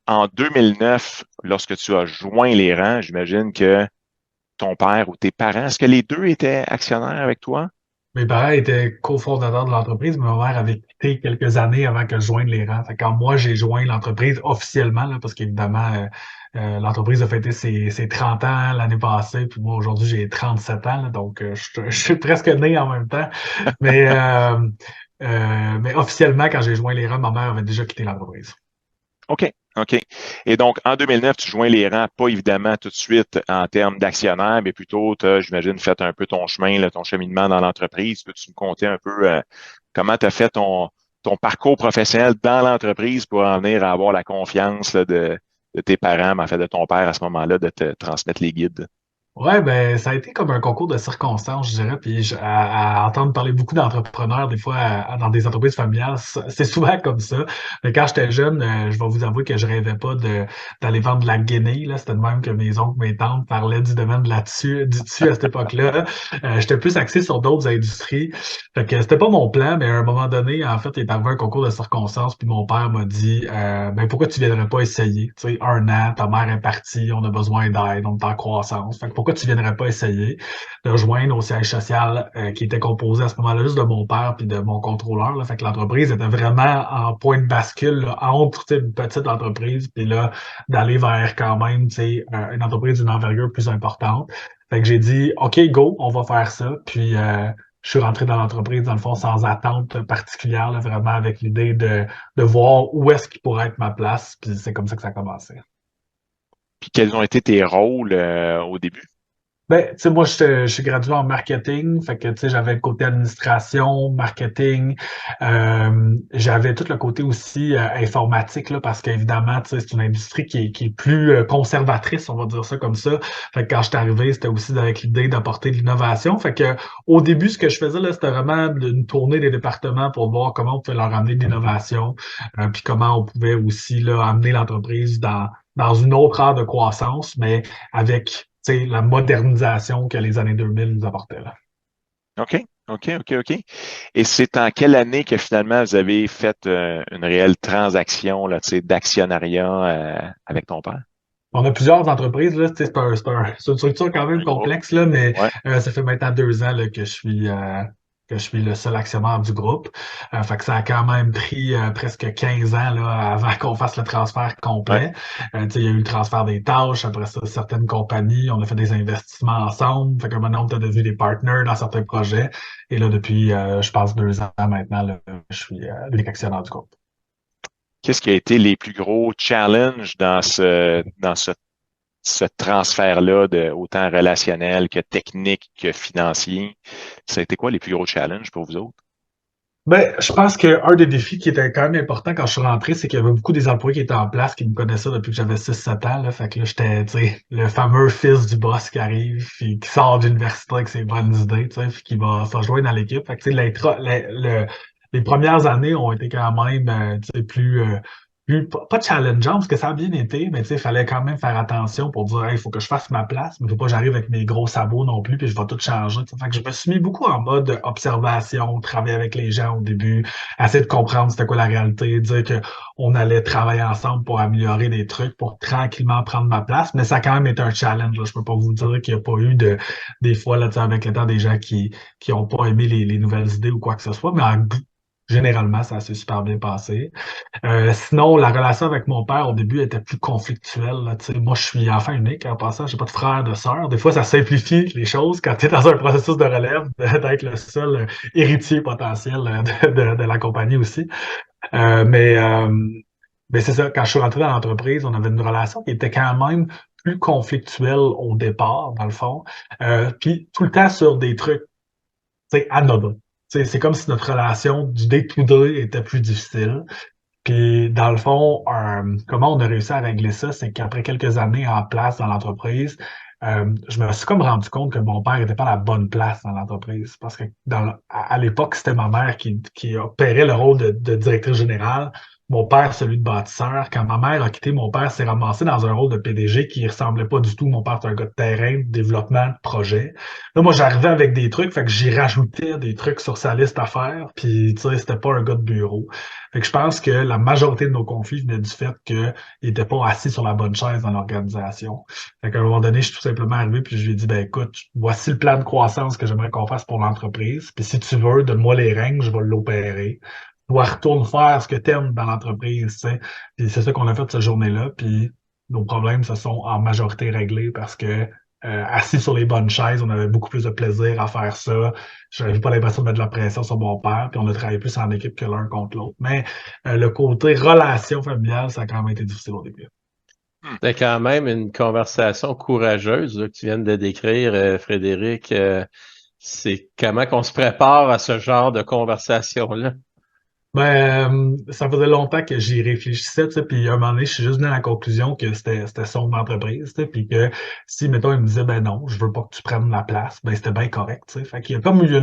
en 2009, lorsque tu as joint les rangs, j'imagine que ton père ou tes parents, est-ce que les deux étaient actionnaires avec toi? Mes parents étaient cofondateurs de l'entreprise, mais ma mère avait quitté quelques années avant que je joigne les rangs. Fait que quand moi, j'ai joint l'entreprise officiellement, là, parce qu'évidemment, l'entreprise a fêté ses 30 ans l'année passée, puis moi, aujourd'hui, j'ai 37 ans, là, donc je suis presque né en même temps. Mais, euh, mais officiellement, quand j'ai joint les rangs, ma mère avait déjà quitté l'entreprise. OK, OK. Et donc, en 2009, tu joins les rangs, pas évidemment tout de suite en termes d'actionnaire, mais plutôt, tu as, j'imagine, fait un peu ton chemin, là, ton cheminement dans l'entreprise. Peux-tu me conter un peu comment tu as fait ton parcours professionnel dans l'entreprise pour en venir à avoir la confiance là, de tes parents, mais en fait de ton père à ce moment-là, de te transmettre les guides? Ouais, ben, ça a été comme un concours de circonstances, je dirais. Puis à entendre parler beaucoup d'entrepreneurs, des fois, dans des entreprises familiales, c'est souvent comme ça. Mais quand j'étais jeune, je vais vous avouer que je rêvais pas d'aller vendre de la guenille, là. C'était de même que mes oncles, mes tantes parlaient du domaine de du dessus à cette époque-là. J'étais plus axé sur d'autres industries. Fait que c'était pas mon plan, mais à un moment donné, en fait, il est arrivé un concours de circonstances, puis mon père m'a dit, ben, pourquoi tu viendrais pas essayer? Tu sais, un an, ta mère est partie, on a besoin d'aide, on est en croissance. Fait que pourquoi tu viendrais pas essayer de rejoindre au siège social qui était composé à ce moment-là juste de mon père puis de mon contrôleur, là. Fait que l'entreprise était vraiment en point de bascule là, entre tu sais, une petite entreprise puis là d'aller vers quand même tu sais, une entreprise d'une envergure plus importante. Fait que j'ai dit OK, go, on va faire ça. Puis je suis rentré dans l'entreprise, dans le fond, sans attente particulière, là, vraiment avec l'idée de voir où est-ce qu'il pourrait être ma place. Puis c'est comme ça que ça a commencé. Puis quels ont été tes rôles au début? Ben, tu sais, moi, je suis gradué en marketing, fait que, tu sais, j'avais le côté administration, marketing, j'avais tout le côté aussi informatique, là, parce qu'évidemment, tu sais, c'est une industrie qui est plus conservatrice, on va dire ça comme ça. Fait que quand je suis arrivé, c'était aussi avec l'idée d'apporter de l'innovation. Fait que, au début, ce que je faisais, là, c'était vraiment une tournée des départements pour voir comment on pouvait leur amener de l'innovation, puis comment on pouvait aussi, là, amener l'entreprise dans une autre ère de croissance, mais avec la modernisation que les années 2000 nous apportaient là. OK, OK, OK, OK. Et c'est en quelle année que finalement vous avez fait une réelle transaction là, tu sais, d'actionnariat avec ton père? On a plusieurs entreprises, là, tu sais, c'est une structure quand même Un groupe? complexe, là, mais Ouais. ça fait maintenant 2 ans là, que je suis le seul actionnaire du groupe. Fait que ça a quand même pris presque 15 ans là, avant qu'on fasse le transfert Ouais. complet. Tu sais, il y a eu le transfert des tâches, après ça, certaines compagnies, on a fait des investissements ensemble. Fait que maintenant, on a devenu des partners dans certains projets. Et là, depuis, je pense, 2 ans maintenant, là, je suis l'unique actionnaire du groupe. Qu'est-ce qui a été les plus gros challenges ce transfert-là, de autant relationnel que technique que financier? Ça a été quoi les plus gros challenges pour vous autres? Ben, je pense qu'un des défis qui était quand même important quand je suis rentré, c'est qu'il y avait beaucoup des employés qui étaient en place, qui me connaissaient depuis que j'avais 6 7 ans, là. Fait que là, j'étais, tu sais, le fameux fils du boss qui arrive, puis qui sort de l'université avec ses bonnes idées, tu sais, puis qui va se rejoindre dans l'équipe. Fait que, tu sais, les premières années ont été quand même, tu sais, pas challengeant parce que ça a bien été, mais tu sais, il fallait quand même faire attention pour dire, hey, il faut que je fasse ma place, mais il faut pas que j'arrive avec mes gros sabots non plus, puis je vais tout changer. Tu sais. Fait que je me suis mis beaucoup en mode observation, travailler avec les gens au début, essayer de comprendre c'était quoi la réalité, dire que on allait travailler ensemble pour améliorer des trucs, pour tranquillement prendre ma place, mais ça a quand même été un challenge. Là. Je peux pas vous dire qu'il n'y a pas eu des fois, là, tu sais, avec le temps, des gens qui ont pas aimé les nouvelles idées ou quoi que ce soit, mais généralement, ça s'est super bien passé. Sinon, la relation avec mon père au début était plus conflictuelle. Là, tu sais. Moi, je suis enfant unique en passant, j'ai pas de frère, de sœur. Des fois, ça simplifie les choses quand tu es dans un processus de relève, d'être le seul héritier potentiel de la compagnie aussi. Euh, mais euh, mais c'est ça, quand je suis rentré dans l'entreprise, on avait une relation qui était quand même plus conflictuelle au départ, dans le fond. Puis tout le temps sur des trucs, tu sais, anodins. Tu sais, c'est comme si notre relation du day-to-day était plus difficile. Puis, dans le fond, comment on a réussi à régler ça, c'est qu'après quelques années en place dans l'entreprise, je me suis comme rendu compte que mon père n'était pas à la bonne place dans l'entreprise. Parce que à l'époque, c'était ma mère qui opérait le rôle de directrice générale. mon père, celui de bâtisseur. Quand ma mère a quitté, mon père s'est ramassé dans un rôle de PDG qui ressemblait pas du tout. Mon père était un gars de terrain, de développement, de projet. Là, moi, j'arrivais avec des trucs, fait que j'y rajoutais des trucs sur sa liste à faire, puis, tu sais, c'était pas un gars de bureau. Fait que je pense que la majorité de nos conflits venaient du fait qu'il était pas assis sur la bonne chaise dans l'organisation. Fait qu'à un moment donné, je suis tout simplement arrivé, puis je lui ai dit, ben écoute, voici le plan de croissance que j'aimerais qu'on fasse pour l'entreprise, puis si tu veux, donne-moi les règles, je vais l'opérer. Toi, retourne faire ce que tu aimes dans l'entreprise, tu sais. Puis c'est ça qu'on a fait cette journée-là, puis nos problèmes se sont en majorité réglés parce que assis sur les bonnes chaises, on avait beaucoup plus de plaisir à faire ça. J'avais pas l'impression de mettre de la pression sur mon père, puis on a travaillé plus en équipe que l'un contre l'autre. Mais le côté relation familiale, ça a quand même été difficile au début. C'est quand même une conversation courageuse là, que tu viens de décrire, Frédéric. C'est comment qu'on se prépare à ce genre de conversation-là? Ça faisait longtemps que j'y réfléchissais, tu sais, puis à un moment donné, je suis juste venu à la conclusion que c'était son entreprise, tu sais, puis que si, mettons, il me disait, ben non, je veux pas que tu prennes la place, ben c'était bien correct, tu sais. Fait qu'il y a comme eu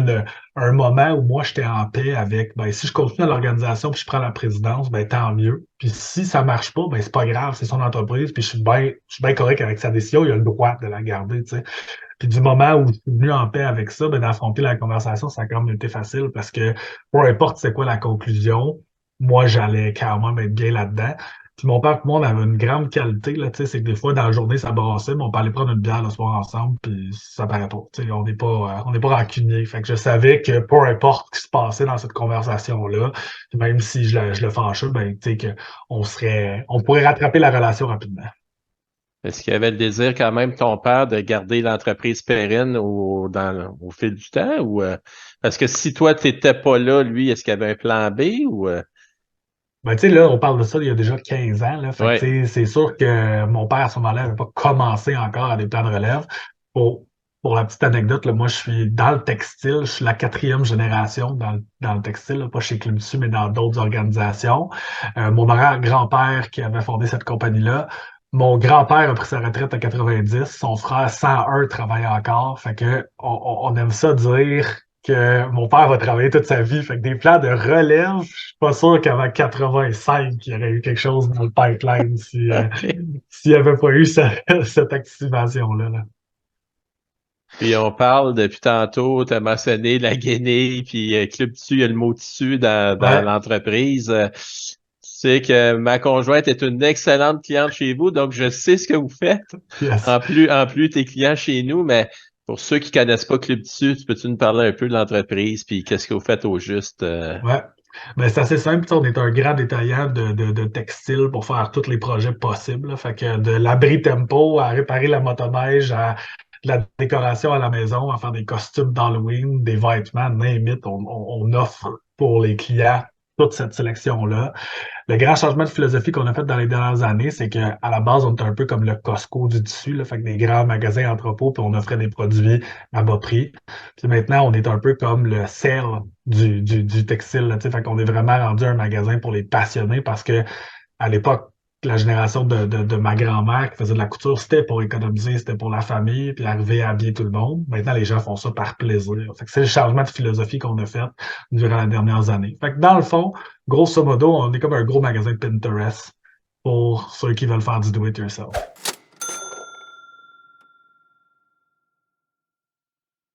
un moment où moi, j'étais en paix avec, ben si je continue à l'organisation puis je prends la présidence, ben tant mieux. Puis si ça marche pas, ben c'est pas grave, c'est son entreprise, puis je suis bien correct avec sa décision, il a le droit de la garder, tu sais. Puis du moment où je suis venu en paix avec ça, ben, d'affronter la conversation, ça a quand même été facile parce que peu importe c'est quoi la conclusion, moi, j'allais quand même être bien là-dedans. Puis mon père et moi, on avait une grande qualité, là, tu sais, c'est que des fois, dans la journée, ça brassait, mais on peut aller prendre une bière le soir ensemble, puis ça paraît pas. Tu sais, on n'est pas rancunier. Fait que je savais que peu importe ce qui se passait dans cette conversation-là, même si je le fâchais, ben, tu sais, on pourrait rattraper la relation rapidement. Est-ce qu'il y avait le désir quand même, ton père, de garder l'entreprise pérenne au fil du temps? Ou parce que si toi, tu n'étais pas là, lui, est-ce qu'il y avait un plan B ou Ben, tu sais, là, on parle de ça il y a déjà 15 ans, là. Fait que, ouais. tu sais, c'est sûr que mon père, à ce moment-là, n'avait pas commencé encore à des plans de relève. Pour, pour la petite anecdote, là, moi, je suis dans le textile. Je suis la quatrième génération dans le textile, là, pas chez Club Dessus, mais dans d'autres organisations. Mon grand-père qui avait fondé cette compagnie-là. Mon grand-père a pris sa retraite à 90. Son frère 101 travaille encore. Fait que on aime ça dire que mon père va travailler toute sa vie. Fait que des plans de relève, je suis pas sûr qu'avant 85, il y aurait eu quelque chose dans le pipeline s'il n'y avait pas eu cette activation-là. Là. Puis on parle depuis tantôt, tu as mentionné la guenille, puis Club Tissu, il y a le mot tissu dans Ouais, l'entreprise. Tu sais que ma conjointe est une excellente cliente chez vous, donc je sais ce que vous faites. yes. En plus, t'es client chez nous, mais pour ceux qui connaissent pas Club Tissu, tu peux-tu nous parler un peu de l'entreprise, puis qu'est-ce que vous faites au juste? Ouais. Ben, c'est assez simple. Tu sais, on est un grand détaillant de textiles pour faire tous les projets possibles. Là. Fait que de l'abri tempo à réparer la motoneige, à de la décoration à la maison, à faire des costumes d'Halloween, des vêtements, name it, on offre pour les clients toute cette sélection-là. Le grand changement de philosophie qu'on a fait dans les dernières années, c'est qu'à la base, on était un peu comme le Costco du tissu, là, fait que des grands magasins entrepôts, puis on offrait des produits à bas prix. Puis maintenant, on est un peu comme le sel du textile, là, tu sais, fait qu'on est vraiment rendu un magasin pour les passionnés parce que à l'époque, la génération de ma grand-mère qui faisait de la couture, c'était pour économiser, c'était pour la famille, puis arriver à habiller tout le monde. Maintenant, les gens font ça par plaisir. Fait que c'est le changement de philosophie qu'on a fait durant les dernières années. Fait que dans le fond, grosso modo, on est comme un gros magasin de Pinterest pour ceux qui veulent faire du do-it-yourself.